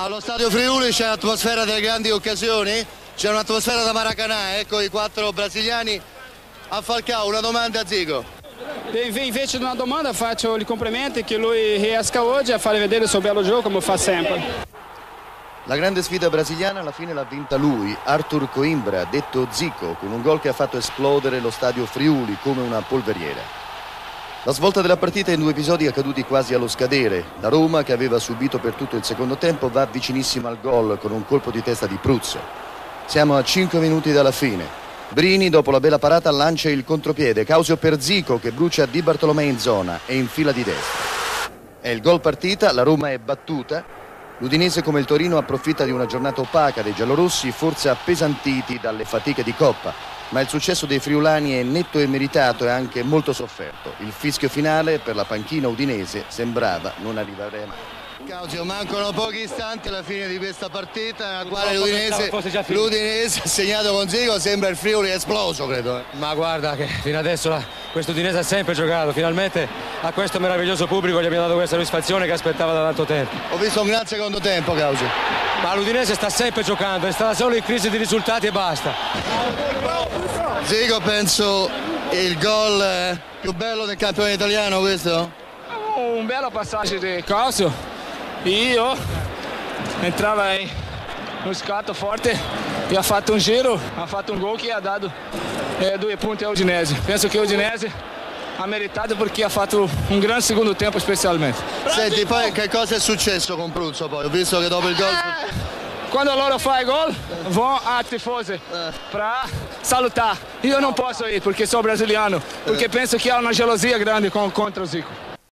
Allo stadio Friuli c'è l'atmosfera delle grandi occasioni, c'è un'atmosfera da Maracanã, ecco i 4 brasiliani. A Falcao, una domanda a Zico. Invece di una domanda faccio i complimenti che lui riesca oggi a fare vedere il suo bello gioco come fa sempre. La grande sfida brasiliana alla fine l'ha vinta lui, Arthur Coimbra, detto Zico, con un gol che ha fatto esplodere lo stadio Friuli come una polveriera. La svolta della partita in 2 episodi accaduti quasi allo scadere. La Roma, che aveva subito per tutto il secondo tempo, va vicinissima al gol con un colpo di testa di Pruzzo. Siamo a 5 minuti dalla fine. Brini, dopo la bella parata, lancia il contropiede. Causio per Zico, che brucia Di Bartolomei in zona e in fila di destra. È il gol partita, la Roma è battuta. L'Udinese, come il Torino, approfitta di una giornata opaca dei giallorossi, forse appesantiti dalle fatiche di Coppa. Ma il successo dei friulani è netto e meritato e anche molto sofferto. Il fischio finale per la panchina udinese sembrava non arrivare mai. Causio, mancano pochi istanti alla fine di questa partita nella quale l'Udinese ha segnato con Zico, sembra il Friuli esploso, credo. Ma guarda che fino adesso questo Udinese ha sempre giocato, finalmente a questo meraviglioso pubblico gli abbiamo dato questa soddisfazione che aspettava da tanto tempo. Ho visto un gran secondo tempo, Causio. Ma l'Udinese sta sempre giocando, è stata solo in crisi di risultati e basta. Zico, penso il gol più bello del campione italiano questo? Un bello passaggio di Causio. Io entrava in un scatto forte e ha fatto un giro, ha fatto un gol che ha dato 2 punti a Udinese. Penso che Udinese ha meritato perché ha fatto un gran secondo tempo specialmente. Senti, poi che cosa è successo con Pruzzo poi? Ho visto che dopo il gol... Quando loro fanno il gol, vanno a tifosi per salutare. Io non posso ir perché sono brasiliano, perché penso che ha una gelosia grande contro o Zico.